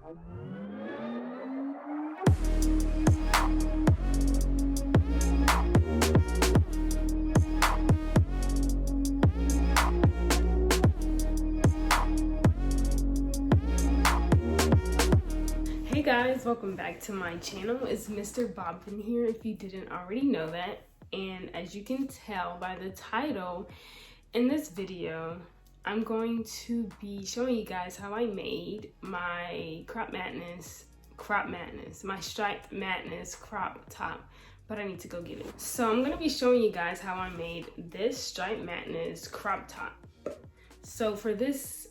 Hey guys, welcome back to my channel. It's Mr. Bobbin here, if you didn't already know that. And as you can tell by the title, in this video, I'm going to be showing you guys how I made my my Striped Madness crop top, but I need to go get it. So I'm gonna be showing you guys how I made this Striped Madness crop top. So for this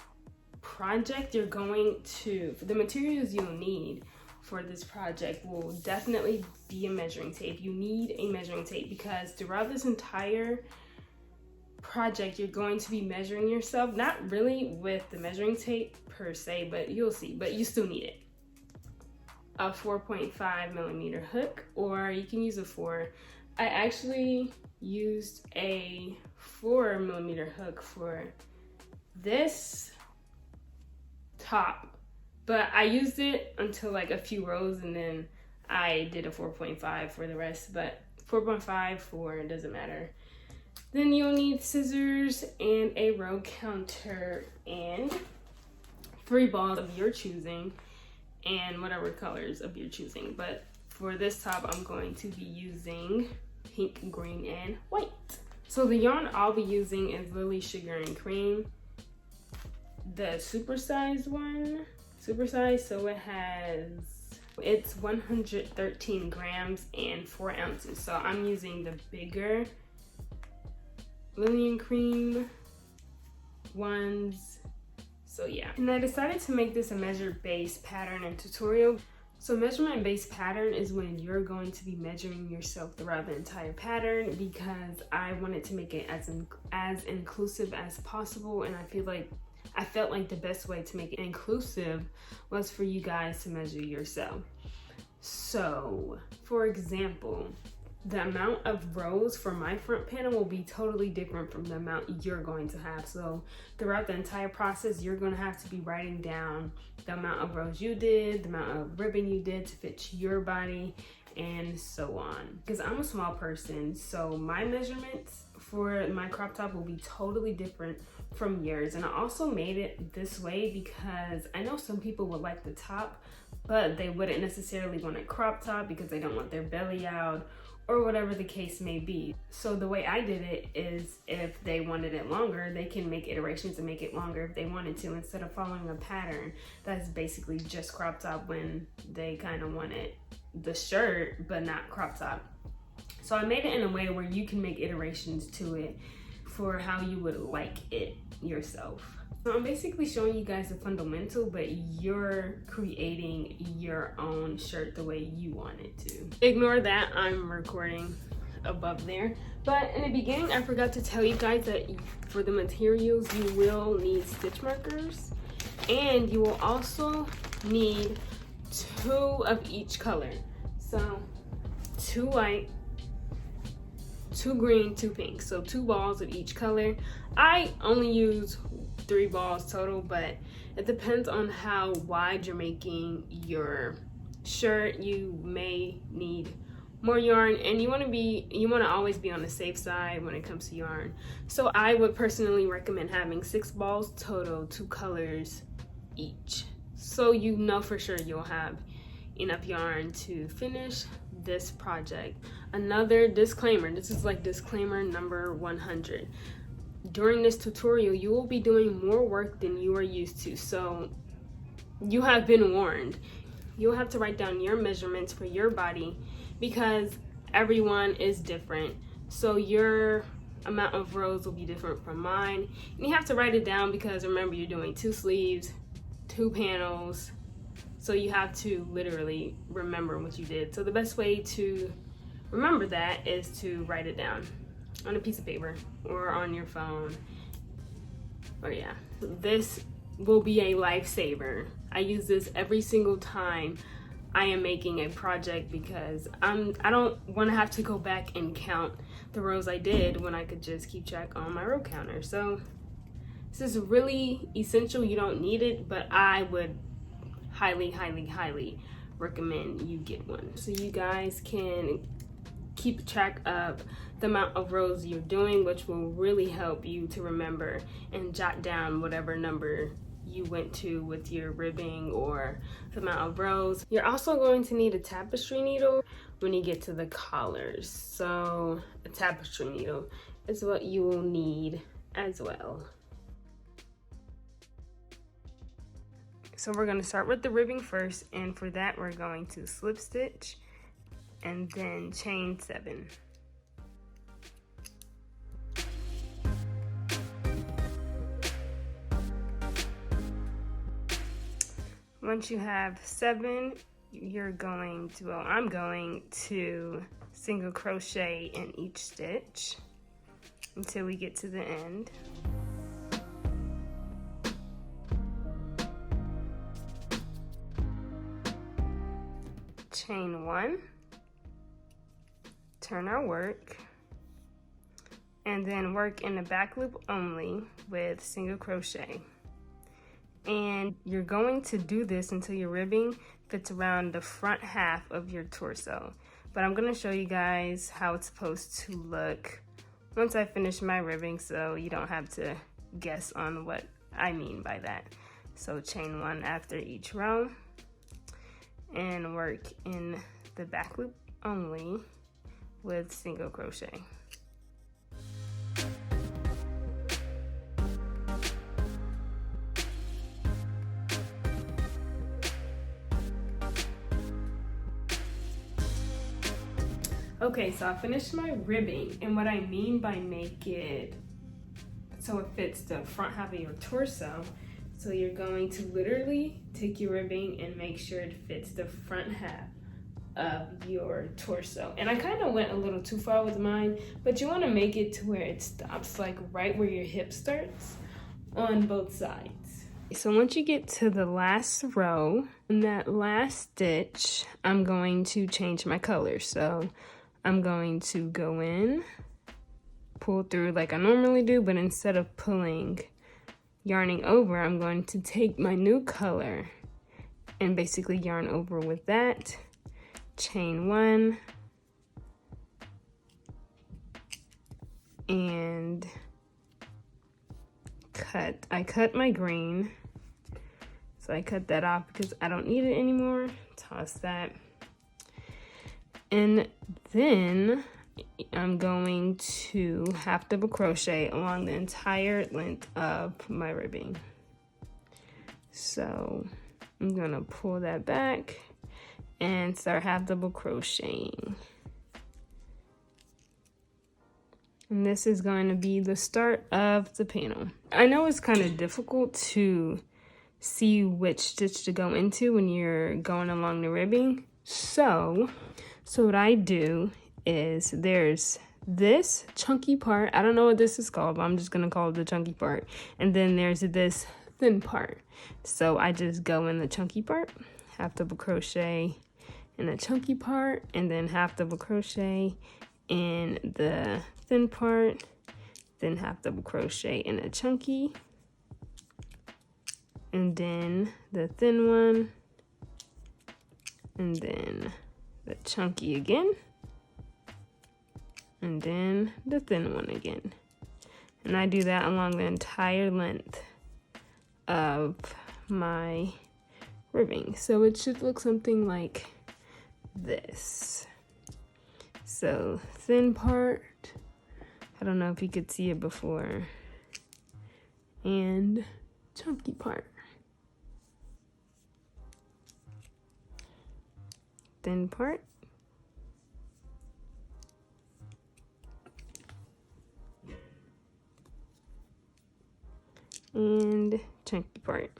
project, you're going to, for the materials you'll need for this project will definitely be a measuring tape. You need a measuring tape because throughout this entire project, you're going to be measuring yourself, not really with the measuring tape per se, but you'll see, but you still need it. A 4.5mm hook, or you can use a 4. I actually used a 4mm hook for this top, but I used it until like a few rows and then I did a 4.5 for the rest, but 4.5, 4, it doesn't matter. Then you'll need scissors and a row counter and 3 balls of your choosing and whatever colors of your choosing. But for this top, I'm going to be using pink, green, and white. So the yarn I'll be using is lilysugar'ncream, the supersized one. Supersized, so it's 113 grams and 4 ounces. So I'm using the bigger lilysugar'ncream ones. So yeah, and I decided to make this a measure based pattern and tutorial. So measurement based pattern is when you're going to be measuring yourself throughout the entire pattern, because I wanted to make it as inclusive as possible, and I felt like the best way to make it inclusive was for you guys to measure yourself. So for example, the amount of rows for my front panel will be totally different from the amount you're going to have. So throughout the entire process, you're going to have to be writing down the amount of rows you did, the amount of ribbon you did to fit your body, and so on. Because I'm a small person, so my measurements for my crop top will be totally different from yours. And I also made it this way because I know some people would like the top, but they wouldn't necessarily want a crop top because they don't want their belly out, or whatever the case may be. So the way I did it is, if they wanted it longer, they can make iterations and make it longer if they wanted to, instead of following a pattern that's basically just crop top when they kind of wanted the shirt but not crop top. So I made it in a way where you can make iterations to it for how you would like it yourself. So I'm basically showing you guys the fundamental, but you're creating your own shirt the way you want it to. Ignore that, I'm recording above there. But in the beginning, I forgot to tell you guys that for the materials, you will need stitch markers, and you will also need 2 of each color. So 2 white, 2 green, 2 pink. So 2 balls of each color. I only use 3 balls total, but it depends on how wide you're making your shirt. You may need more yarn, and you want to always be on the safe side when it comes to yarn. So I would personally recommend having 6 balls total, 2 colors each, so you know for sure you'll have enough yarn to finish this project. Another disclaimer, this is like disclaimer number 100. During this tutorial, you will be doing more work than you are used to, so you have been warned. You'll have to write down your measurements for your body because everyone is different. So your amount of rows will be different from mine. And you have to write it down because remember, you're doing 2 sleeves, 2 panels. So you have to literally remember what you did. So the best way to remember that is to write it down on a piece of paper or on your phone. Or yeah, this will be a lifesaver. I use this every single time I am making a project because I don't want to have to go back and count the rows I did when I could just keep track on my row counter. So this is really essential. You don't need it, but I would highly, highly, highly recommend you get one. So you guys can keep track of the amount of rows you're doing, which will really help you to remember and jot down whatever number you went to with your ribbing or the amount of rows. You're also going to need a tapestry needle when you get to the collars. So a tapestry needle is what you will need as well. So we're going to start with the ribbing first, and for that we're going to slip stitch and then chain 7. Once you have 7, you're going to, well, I'm going to single crochet in each stitch until we get to the end. Chain 1, turn our work, and then work in the back loop only with single crochet. And you're going to do this until your ribbing fits around the front half of your torso. But I'm going to show you guys how it's supposed to look once I finish my ribbing, so you don't have to guess on what I mean by that. So chain 1 after each row and work in the back loop only with single crochet. Okay, so I finished my ribbing, and what I mean by make it so it fits the front half of your torso, so you're going to literally take your ribbing and make sure it fits the front half of your torso. And I kind of went a little too far with mine, but you want to make it to where it stops, like right where your hip starts on both sides. So once you get to the last row, in that last stitch, I'm going to change my color. So I'm going to go in, pull through like I normally do, but instead of yarning over, I'm going to take my new color and basically yarn over with that. Chain 1 and cut. I cut my green, so I cut that off because I don't need it anymore. Toss that. And then I'm going to half double crochet along the entire length of my ribbing. So I'm gonna pull that back and start half double crocheting. And this is going to be the start of the panel. I know it's kind of difficult to see which stitch to go into when you're going along the ribbing. So what I do is there's this chunky part. I don't know what this is called, but I'm just gonna call it the chunky part. And then there's this thin part. So I just go in the chunky part, half double crochet in the chunky part, and then half double crochet in the thin part, then half double crochet in the chunky, and then the thin one, and then the chunky again, and then the thin one again. And I do that along the entire length of my ribbing. So it should look something like this. So thin part, I don't know if you could see it before, and chunky part. Thin part, and chunky part.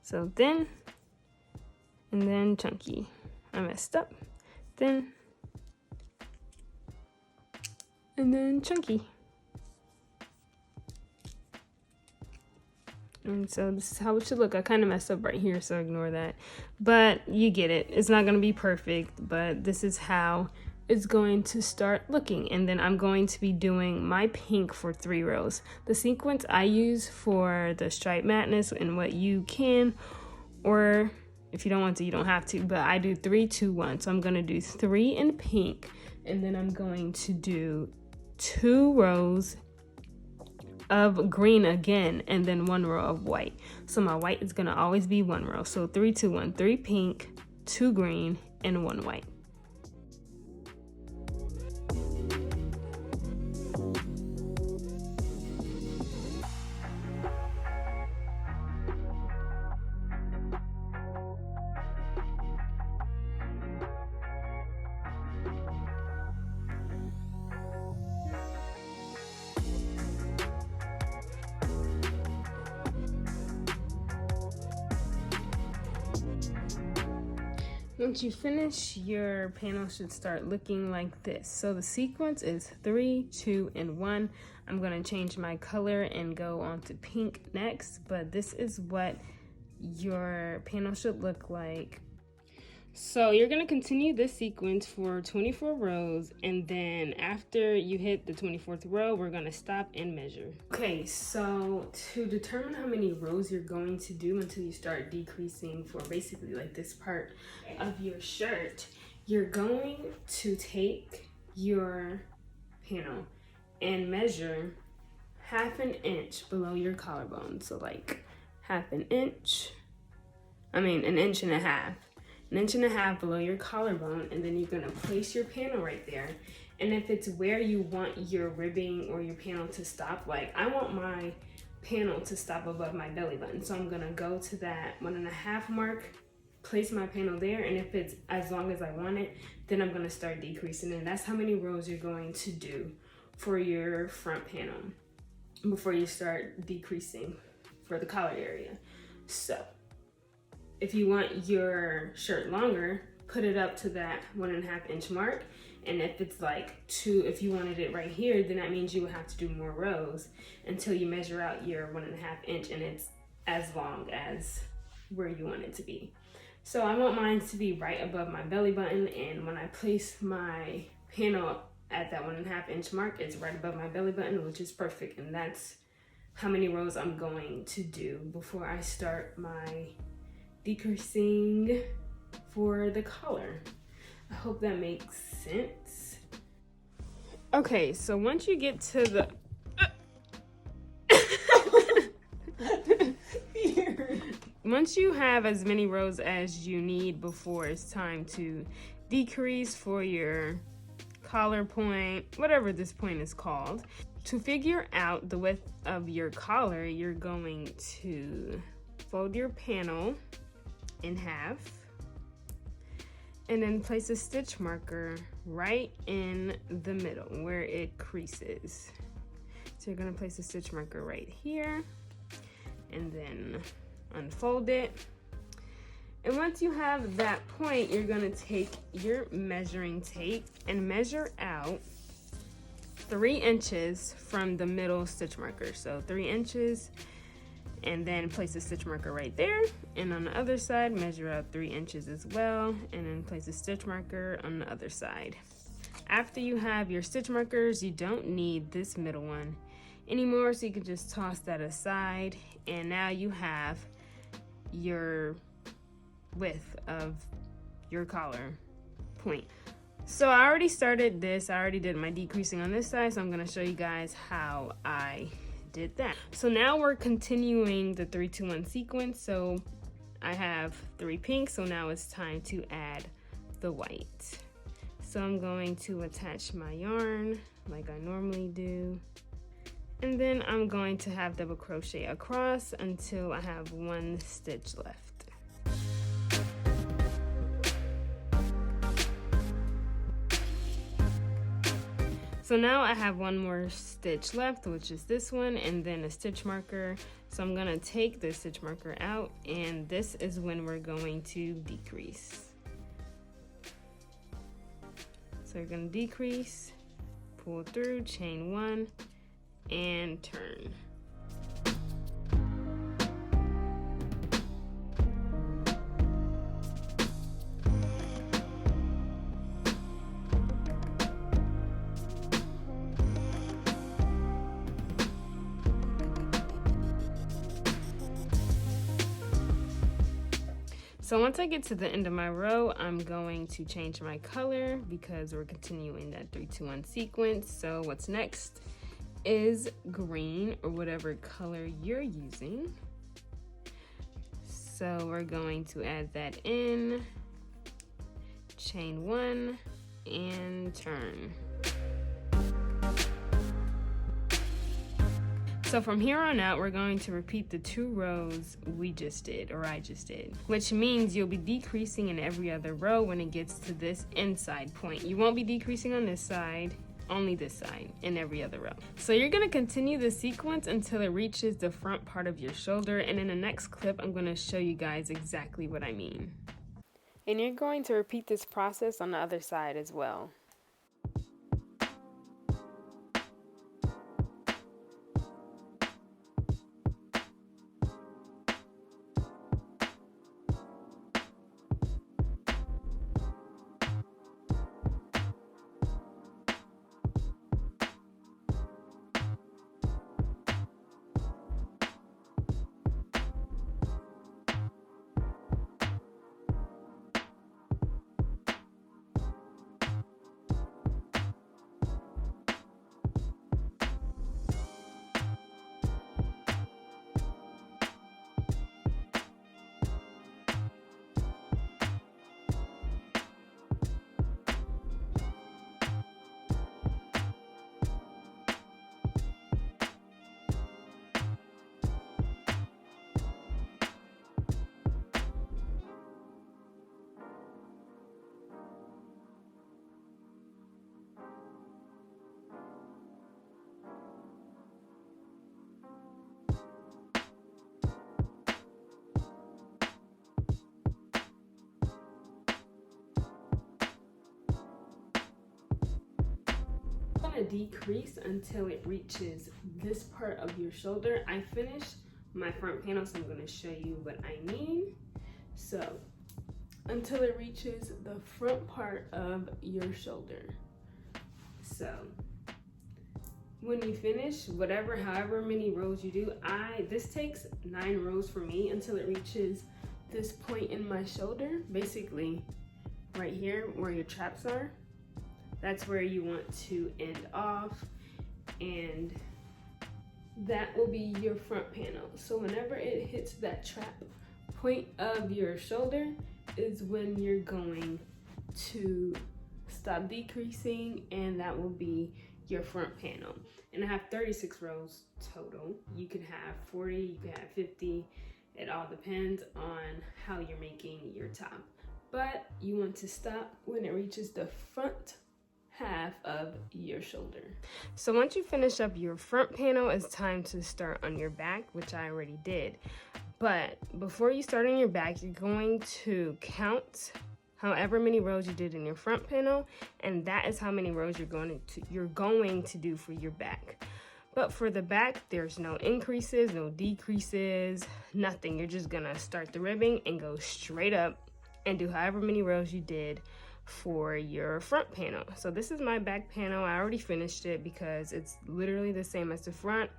So thin, and then chunky. I messed up. Thin, and then chunky. And so this is how it should look. I kind of messed up right here, so ignore that. But you get it. It's not going to be perfect, but this is how is going to start looking. And then I'm going to be doing my pink for 3 rows. The sequence I use for the stripe madness, and what you can, or if you don't want to, you don't have to, but I do 3, 2, 1. So I'm going to do 3 in pink, and then I'm going to do 2 rows of green again, and then 1 row of white. So my white is going to always be 1 row. So 3, 2, 1, 3 pink, 2 green, and 1 white. Once you finish, your panel should start looking like this. So the sequence is 3, 2, and 1. I'm going to change my color and go on to pink next, but this is what your panel should look like. So you're going to continue this sequence for 24 rows, and then after you hit the 24th row, we're going to stop and measure. Okay, so to determine how many rows you're going to do until you start decreasing for basically like this part of your shirt, you're going to take your panel and measure 1/2 inch below your collarbone. So like 1/2 inch, an 1.5 inches. 1.5 inches below your collarbone, and then you're gonna place your panel right there. And if it's where you want your ribbing or your panel to stop, like I want my panel to stop above my belly button, so I'm gonna go to that 1.5 mark, place my panel there, and if it's as long as I want it, then I'm gonna start decreasing. And that's how many rows you're going to do for your front panel before you start decreasing for the collar area. So if you want your shirt longer, put it up to that 1.5 inch mark. And if it's like 2, if you wanted it right here, then that means you would have to do more rows until you measure out your 1.5 inch and it's as long as where you want it to be. So I want mine to be right above my belly button, and when I place my panel at that 1.5 inch mark, it's right above my belly button, which is perfect. And that's how many rows I'm going to do before I start my decreasing for the collar. I hope that makes sense. Okay, so once you get to the once you have as many rows as you need before it's time to decrease for your collar point, whatever this point is called, to figure out the width of your collar, you're going to fold your panel in half and then place a stitch marker right in the middle where it creases. So you're going to place a stitch marker right here and then unfold it. And once you have that point, you're going to take your measuring tape and measure out 3 inches from the middle stitch marker. So 3 inches, and then place a stitch marker right there. And on the other side, measure out 3 inches as well, and then place a stitch marker on the other side. After you have your stitch markers, you don't need this middle one anymore, so you can just toss that aside. And now you have your width of your collar point. So I already started this. I already did my decreasing on this side, so I'm going to show you guys how I did that. So now we're continuing the 3, 2, 1 sequence. So I have 3 pink, so now it's time to add the white. So I'm going to attach my yarn like I normally do, and then I'm going to have double crochet across until I have 1 stitch left. So now I have 1 more stitch left, which is this one, and then a stitch marker. So I'm gonna take this stitch marker out, and this is when we're going to decrease. So you're gonna decrease, pull through, chain 1, and turn. So once I get to the end of my row, I'm going to change my color because we're continuing that 3-2-1 sequence. So what's next is green, or whatever color you're using. So we're going to add that in, chain 1, and turn. So from here on out, we're going to repeat the 2 rows we just did, or I just did, which means you'll be decreasing in every other row when it gets to this inside point. You won't be decreasing on this side, only this side in every other row. So you're gonna continue the sequence until it reaches the front part of your shoulder, and in the next clip, I'm gonna show you guys exactly what I mean. And you're going to repeat this process on the other side as well. Decrease until it reaches this part of your shoulder. I finished my front panel, so I'm going to show you what I mean. So until it reaches the front part of your shoulder. So when you finish, however many rows you do, this takes 9 rows for me until it reaches this point in my shoulder, basically right here where your traps are. That's where you want to end off, and that will be your front panel. So whenever it hits that trap point of your shoulder is when you're going to stop decreasing, and that will be your front panel. And I have 36 rows total. You can have 40, you can have 50. It all depends on how you're making your top. But you want to stop when it reaches the front half of your shoulder. So once you finish up your front panel, it's time to start on your back, which I already did. But before you start on your back, you're going to count however many rows you did in your front panel, and that is how many rows you're going to do for your back. But for the back, there's no increases, no decreases, nothing. You're just gonna start the ribbing and go straight up and do however many rows you did for your front panel. So this is my back panel. I already finished it because it's literally the same as the front,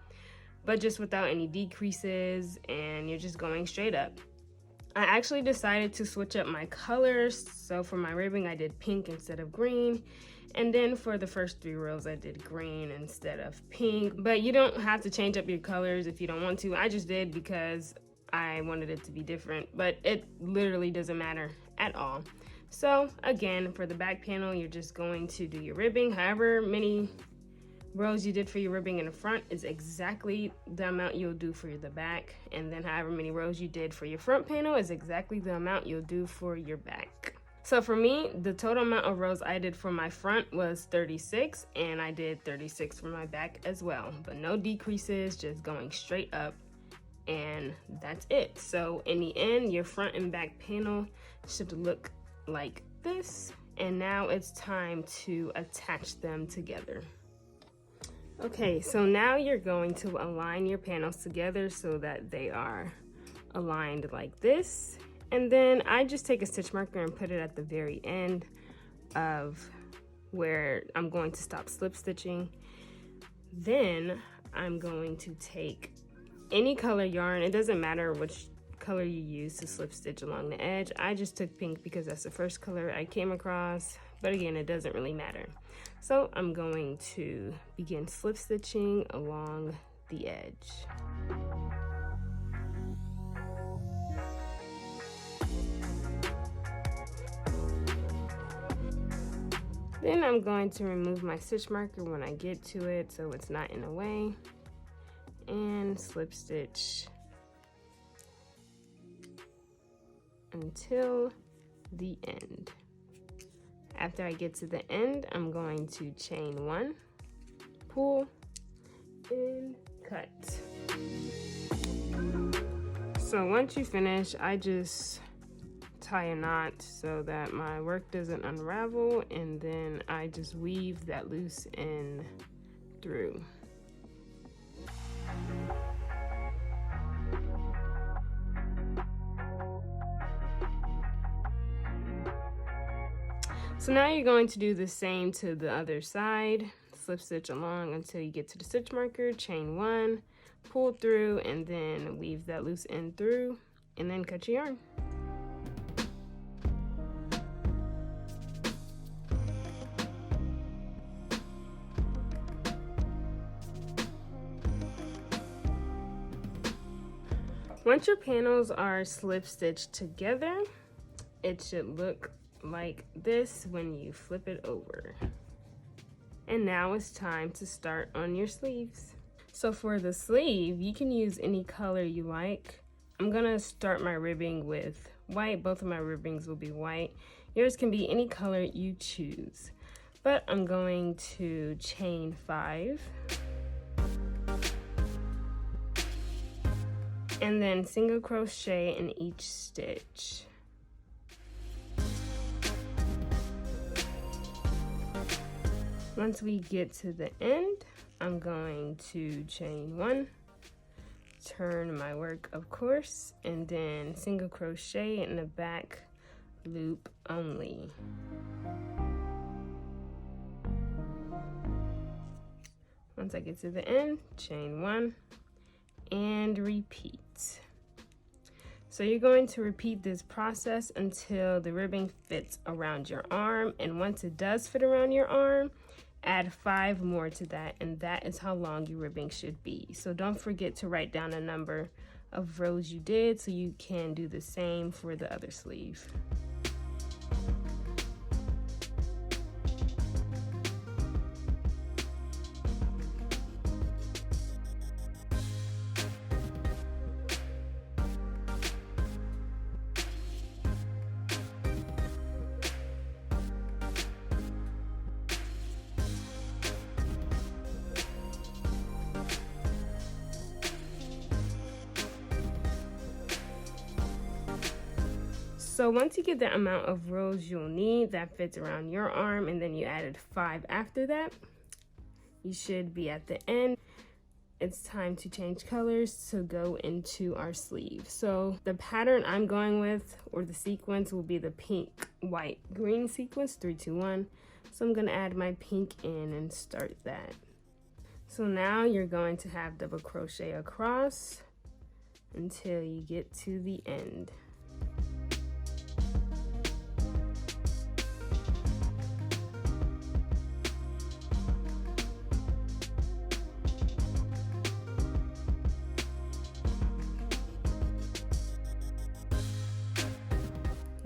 but just without any decreases, and you're just going straight up. I actually decided to switch up my colors. So for my ribbing, I did pink instead of green. And then for the first 3 rows, I did green instead of pink. But you don't have to change up your colors if you don't want to. I just did because I wanted it to be different, but it literally doesn't matter at all. So again, for the back panel, you're just going to do your ribbing. However many rows you did for your ribbing in the front is exactly the amount you'll do for the back. And then however many rows you did for your front panel is exactly the amount you'll do for your back. So for me, the total amount of rows I did for my front was 36, and I did 36 for my back as well. But no decreases, just going straight up, and that's it. So in the end, your front and back panel should look like this, and now it's time to attach them together. Okay, so now you're going to align your panels together so that they are aligned like this, and then I just take a stitch marker and put it at the very end of where I'm going to stop slip stitching. Then I'm going to take any color yarn, it doesn't matter which color you use to slip stitch along the edge. I just took pink because that's the first color I came across, but again, it doesn't really matter. So I'm going to begin slip stitching along the edge. Then I'm going to remove my stitch marker when I get to it so it's not in the way, and slip stitch until the end. After I get to the end, I'm going to chain 1, pull, and cut. So once you finish, I just tie a knot so that my work doesn't unravel, and then I just weave that loose end through. So now you're going to do the same to the other side. Slip stitch along until you get to the stitch marker, chain 1, pull through, and then weave that loose end through, and then cut your yarn. Once your panels are slip stitched together, it should look like this when you flip it over. And now it's time to start on your sleeves. So for the sleeve, you can use any color you like. I'm gonna start my ribbing with white. Both of my ribbings will be white. Yours can be any color you choose. But I'm going to chain 5. And then single crochet in each stitch. Once we get to the end, I'm going to chain 1, turn my work of course, and then single crochet in the back loop only. Once I get to the end, chain 1 and repeat. So you're going to repeat this process until the ribbing fits around your arm, and once it does fit around your arm, add 5 more to that, and that is how long your ribbing should be. So don't forget to write down a number of rows you did so you can do the same for the other sleeve. So once you get the amount of rows you'll need that fits around your arm, and then you added 5 after that, you should be at the end. It's time to change colors to go into our sleeve. So the pattern I'm going with, or the sequence, will be the pink, white, green sequence, 3, 2, 1. So I'm gonna add my pink in and start that. So now you're going to have double crochet across until you get to the end.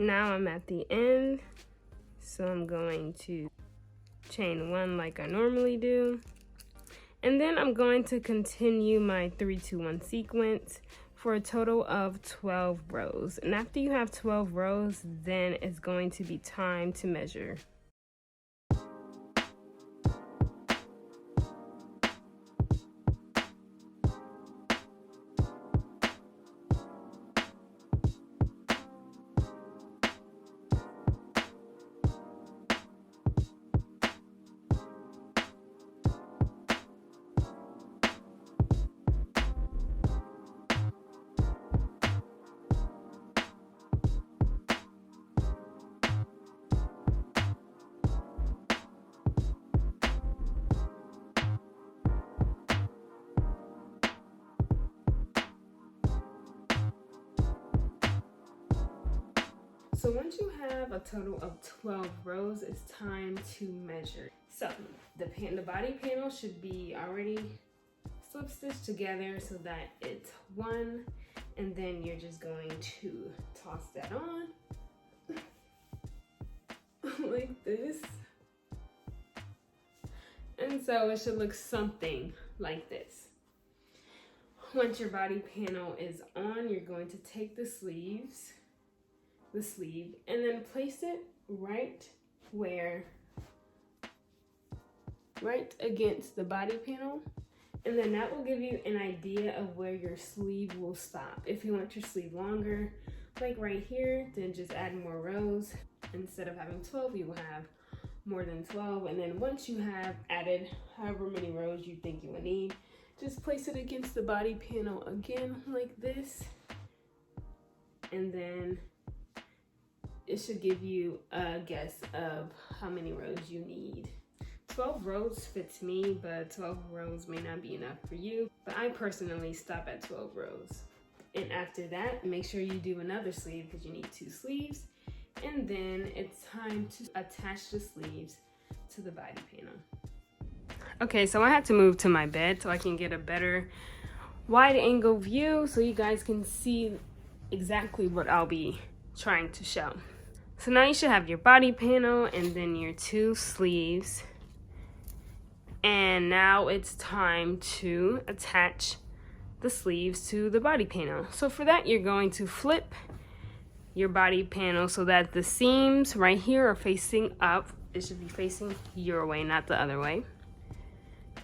Now I'm at the end, so I'm going to chain 1 like I normally do, and then I'm going to continue my 3, 2, 1 sequence for a total of 12 rows. And after you have 12 rows, then it's going to be time to measure. So once you have a total of 12 rows, it's time to measure. So the body panel should be already slip stitched together so that it's one, and then you're just going to toss that on like this. And so it should look something like this. Once your body panel is on, you're going to take the sleeve, and then place it right against the body panel. And then that will give you an idea of where your sleeve will stop. If you want your sleeve longer, like right here, then just add more rows. Instead of having 12, you will have more than 12. And then once you have added however many rows you think you will need, just place it against the body panel again like this. And then it should give you a guess of how many rows you need. 12 rows fits me, but 12 rows may not be enough for you. But I personally stop at 12 rows. And after that, make sure you do another sleeve because you need 2 sleeves. And then it's time to attach the sleeves to the body panel. Okay, so I had to move to my bed so I can get a better wide angle view so you guys can see exactly what I'll be trying to show. So now you should have your body panel and then your 2 sleeves. And now it's time to attach the sleeves to the body panel. So for that, you're going to flip your body panel so that the seams right here are facing up. It should be facing your way, not the other way.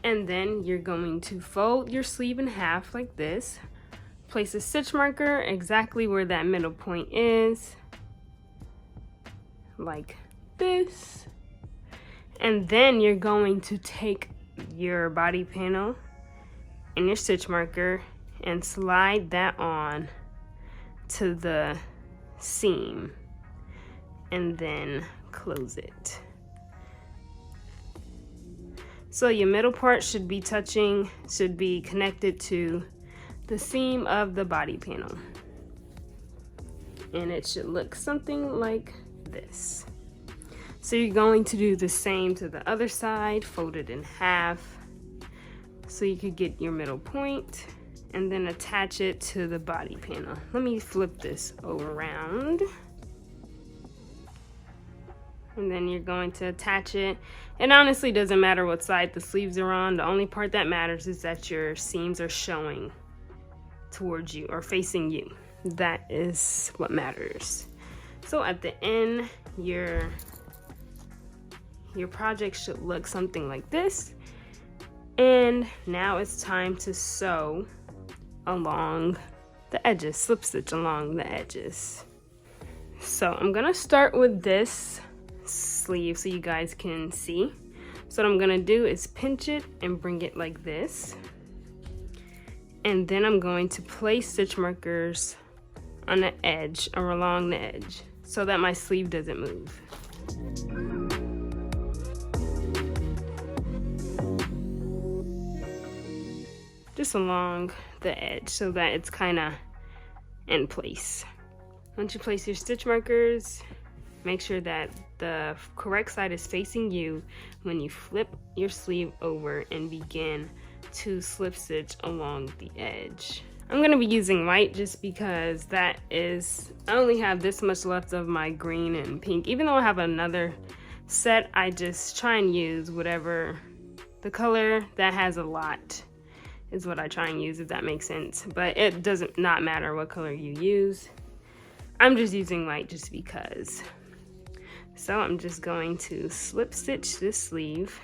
And then you're going to fold your sleeve in half like this. Place a stitch marker exactly where that middle point is, like this. And then you're going to take your body panel and your stitch marker and slide that on to the seam and then close it. So your middle part should be connected to the seam of the body panel. And it should look something like this. So you're going to do the same to the other side, fold it in half so you could get your middle point and then attach it to the body panel. Let me flip this around. And then you're going to attach it. It honestly doesn't matter what side the sleeves are on. The only part that matters is that your seams are showing towards you or facing you. That is what matters. So at the end, your project should look something like this. And now it's time to sew along the edges, slip stitch along the edges. So I'm gonna start with this sleeve so you guys can see. So what I'm gonna do is pinch it and bring it like this. And then I'm going to place stitch markers on the edge or along the edge so that my sleeve doesn't move. Just along the edge so that it's kind of in place. Once you place your stitch markers, make sure that the correct side is facing you when you flip your sleeve over and begin to slip stitch along the edge. I'm going to be using white just because I only have this much left of my green and pink. Even though I have another set, I just try and use whatever the color that has a lot is what I try and use, if that makes sense. But it doesn't not matter what color you use. I'm just using white just because. So I'm just going to slip stitch this sleeve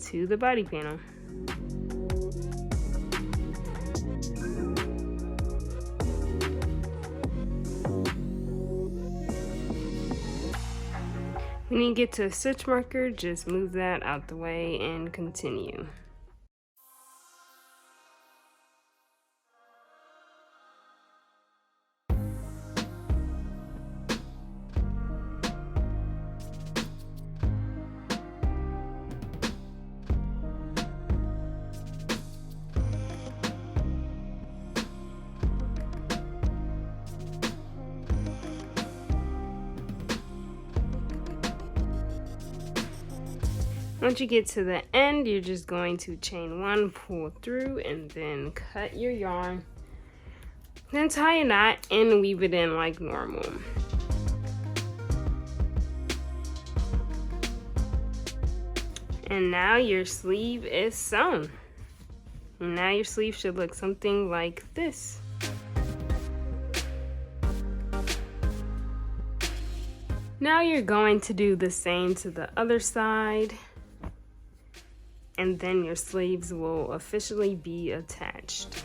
to the body panel. When you get to a stitch marker, just move that out the way and continue. Once you get to the end, you're just going to chain 1, pull through, and then cut your yarn. Then tie a knot and weave it in like normal. And now your sleeve is sewn. And now your sleeve should look something like this. Now you're going to do the same to the other side. And then your sleeves will officially be attached.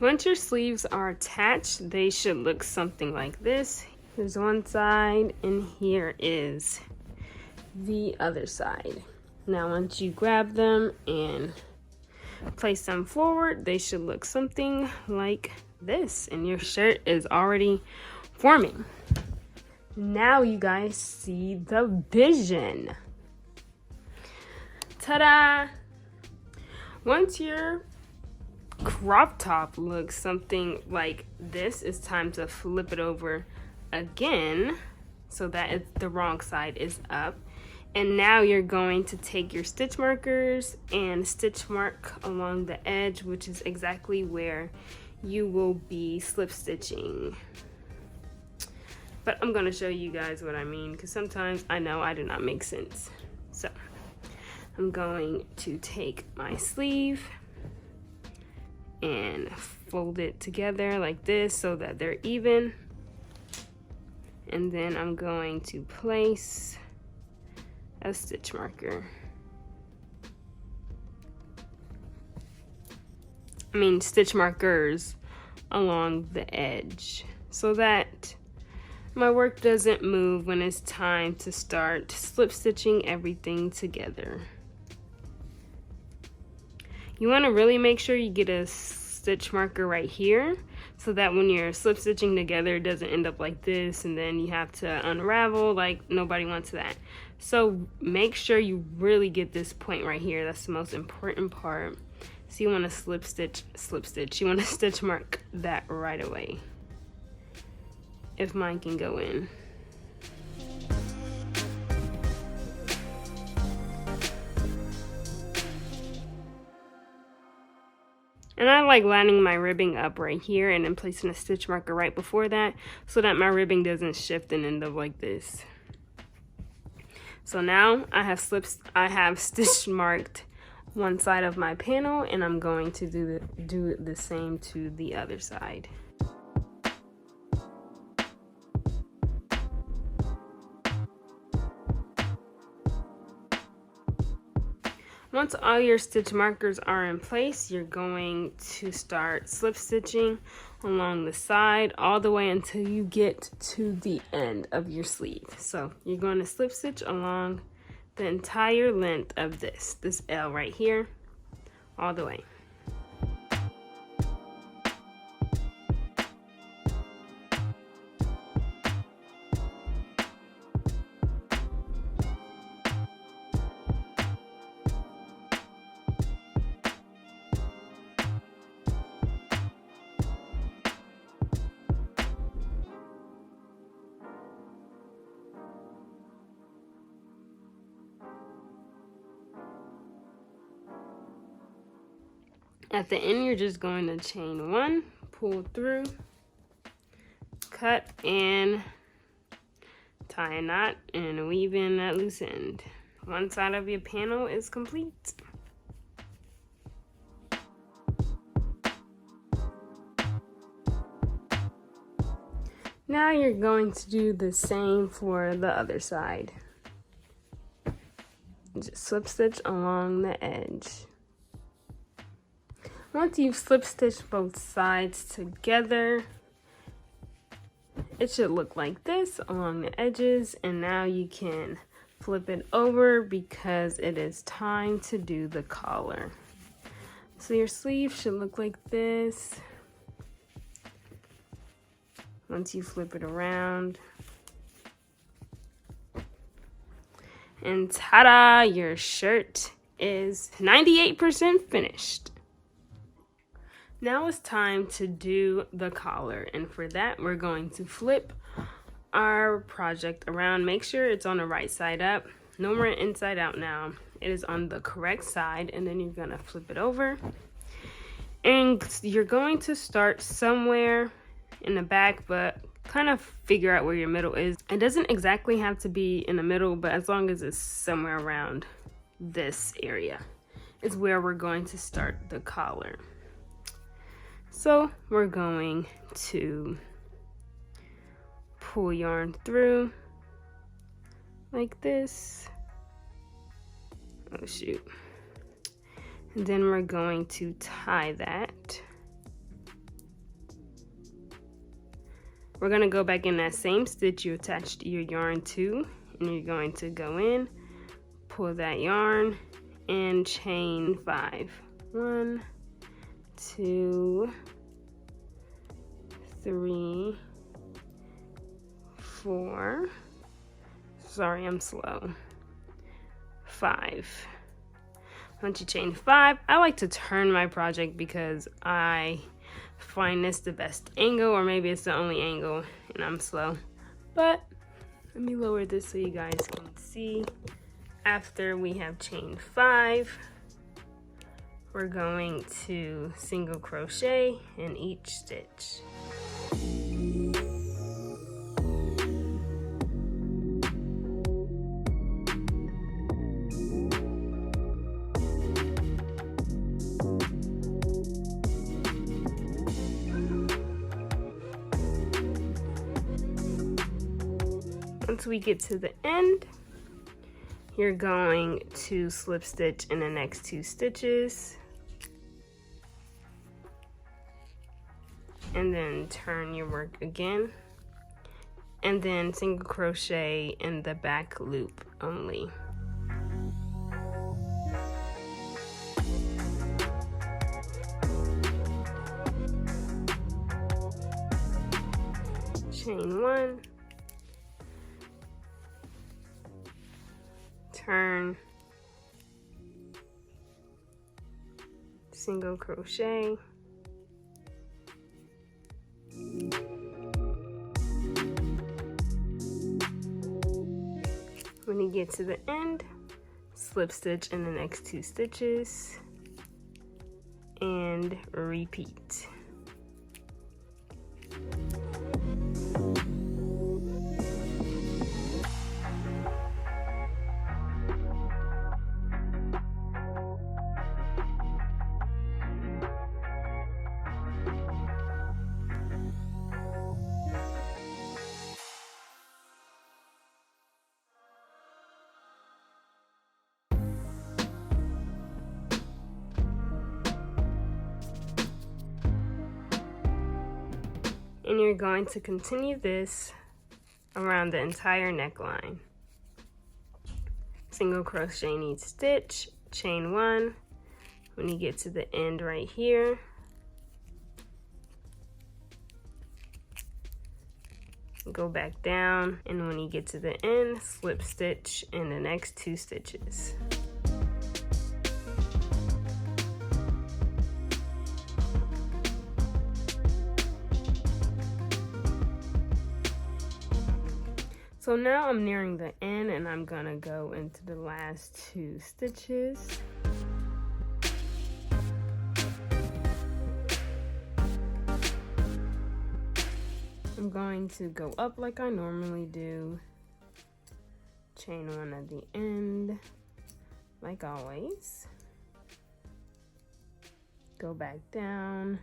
Once your sleeves are attached, they should look something like this. Here's one side, and here is the other side. Now once you grab them and place them forward, they should look something like this, and your shirt is already forming. Now you guys see the vision. Ta-da! Once your crop top looks something like this, it's time to flip it over again so that the wrong side is up. And now you're going to take your stitch markers and stitch mark along the edge, which is exactly where you will be slip stitching. But I'm going to show you guys what I mean, because sometimes I know I do not make sense. So I'm going to take my sleeve and fold it together like this so that they're even. And then I'm going to place a stitch marker. Stitch markers along the edge so that my work doesn't move when it's time to start slip stitching everything together. You want to really make sure you get a stitch marker right here so that when you're slip stitching together, it doesn't end up like this and then you have to unravel. Like, nobody wants that. So make sure you really get this point right here. That's the most important part. So you want to slip stitch. You want to stitch mark that right away, if mine can go in. And I like lining my ribbing up right here and then placing a stitch marker right before that so that my ribbing doesn't shift and end up like this. So now I have stitch marked one side of my panel, and I'm going to do the same to the other side. Once all your stitch markers are in place, you're going to start slip stitching along the side all the way until you get to the end of your sleeve. So you're going to slip stitch along the entire length of this L right here, all the way. At the end, you're just going to chain 1, pull through, cut, and tie a knot and weave in that loose end. One side of your panel is complete. Now you're going to do the same for the other side. Just slip stitch along the edge. Once you've slip stitched both sides together, it should look like this along the edges, and now you can flip it over because it is time to do the collar. So your sleeve should look like this. Once you flip it around, And ta-da, your shirt is 98% finished. Now it's time to do the collar, and for that we're going to flip our project around. Make sure it's on the right side up. No more inside out now. It is on the correct side, and then you're gonna flip it over. And you're going to start somewhere in the back, but kind of figure out where your middle is. It doesn't exactly have to be in the middle, but as long as it's somewhere around this area is where we're going to start the collar. So we're going to pull yarn through like this. Oh shoot. And then we're going to tie that. We're going to go back in that same stitch you attached your yarn to, and you're going to go in, pull that yarn, and chain 5. 1, 2, 3, 4. Sorry, I'm slow. 5. Once you chain 5, I like to turn my project because I find this the best angle, or maybe it's the only angle and I'm slow. But let me lower this so you guys can see. After we have chained 5, we're going to single crochet in each stitch. Once we get to the end, you're going to slip stitch in the next 2 stitches and then turn your work again, and then single crochet in the back loop only. Chain 1, turn, single crochet, when you get to the end, slip stitch in the next 2 stitches and repeat. And you're going to continue this around the entire neckline. Single crochet in each stitch, chain 1. When you get to the end right here, go back down, and when you get to the end, slip stitch in the next 2 stitches. So now I'm nearing the end, and I'm gonna go into the last 2 stitches. I'm going to go up like I normally do, chain 1 at the end, like always, go back down,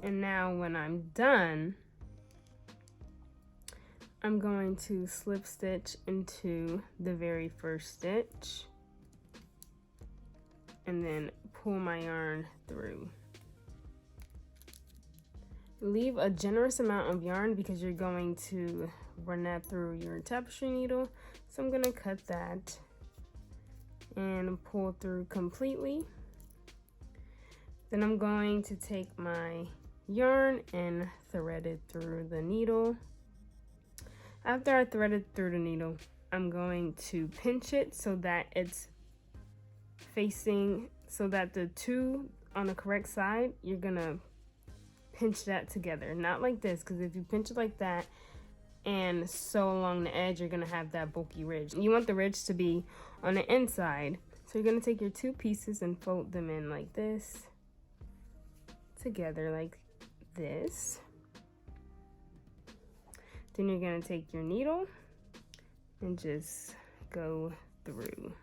and now when I'm done, I'm going to slip stitch into the very first stitch and then pull my yarn through. Leave a generous amount of yarn because you're going to run that through your tapestry needle. So I'm gonna cut that and pull through completely. Then I'm going to take my yarn and thread it through the needle. After I threaded through the needle, I'm going to pinch it so that it's facing, so that the two on the correct side, you're gonna pinch that together. Not like this, because if you pinch it like that and sew along the edge, you're gonna have that bulky ridge. You want the ridge to be on the inside. So you're gonna take your two pieces and fold them in like this, together like this. Then you're gonna take your needle and just go through.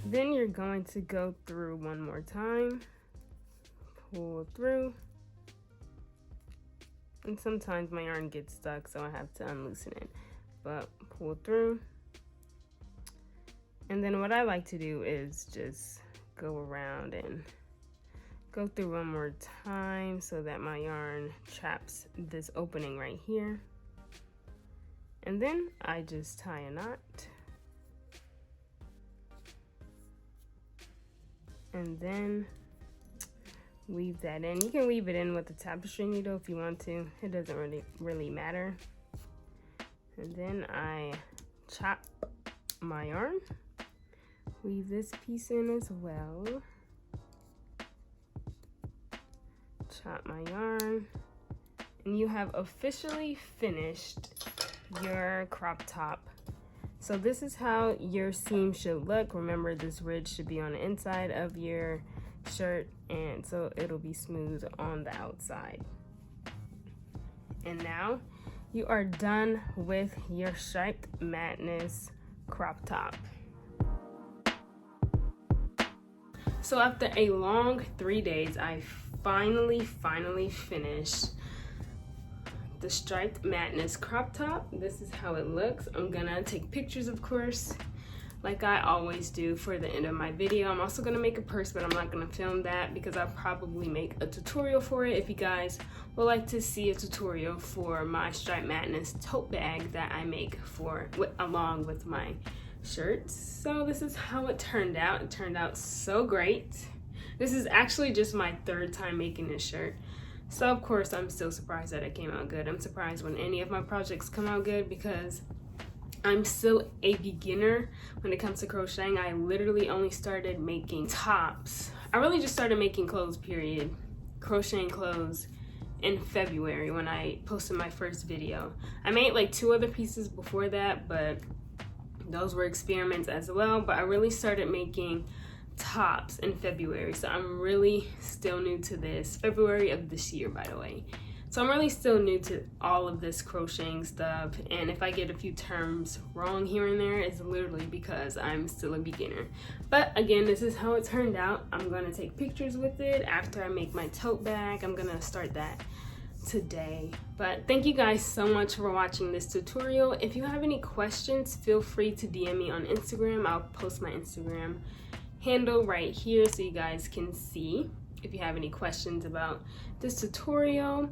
Then you're going to go through one more time, pull through. And sometimes my yarn gets stuck, so I have to unloosen it, but pull through. And then what I like to do is just go around and go through one more time so that my yarn traps this opening right here. And then I just tie a knot. And then weave that in. You can weave it in with a tapestry needle if you want to. It doesn't really matter. And then I chop my yarn. Weave this piece in as well. Chop my yarn. And you have officially finished your crop top. So this is how your seam should look. Remember, this ridge should be on the inside of your shirt, and so it'll be smooth on the outside. And now you are done with your Striped Madness crop top. So after a long 3 days, I finally finished the Striped Madness crop top. This is how it looks. I'm gonna take pictures, of course, like I always do for the end of my video. I'm also gonna make a purse, but I'm not gonna film that because I'll probably make a tutorial for it. If you guys would like to see a tutorial for my Striped Madness tote bag that I make along with my shirts. So this is how it turned out. It turned out so great. This is actually just my third time making this shirt. So of course I'm still surprised that it came out good. I'm surprised when any of my projects come out good because I'm still a beginner when it comes to crocheting. I literally only started making tops. I really just started making clothes, period. Crocheting clothes in February when I posted my first video. I made like 2 other pieces before that, but those were experiments as well. But I really started making tops in February, so I'm really still new to this. February of this year, by the way. So I'm really still new to all of this crocheting stuff, and if I get a few terms wrong here and there, it's literally because I'm still a beginner. But again, this is how it turned out. I'm gonna take pictures with it after I make my tote bag. I'm gonna start that today. But thank you guys so much for watching this tutorial. If you have any questions, feel free to DM me on Instagram. I'll post my Instagram handle right here so you guys can see if you have any questions about this tutorial.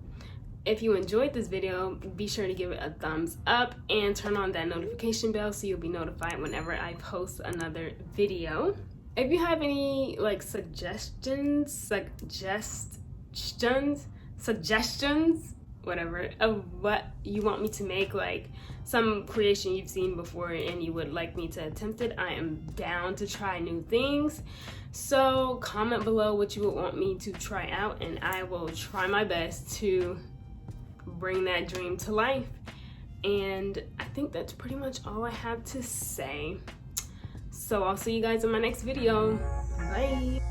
If you enjoyed this video, be sure to give it a thumbs up and turn on that notification bell so you'll be notified whenever I post another video. If you have any like suggestions, whatever, of what you want me to make, like some creation you've seen before and you would like me to attempt it, I am down to try new things. So comment below what you would want me to try out and I will try my best to bring that dream to life. And I think that's pretty much all I have to say. So I'll see you guys in my next video. Bye.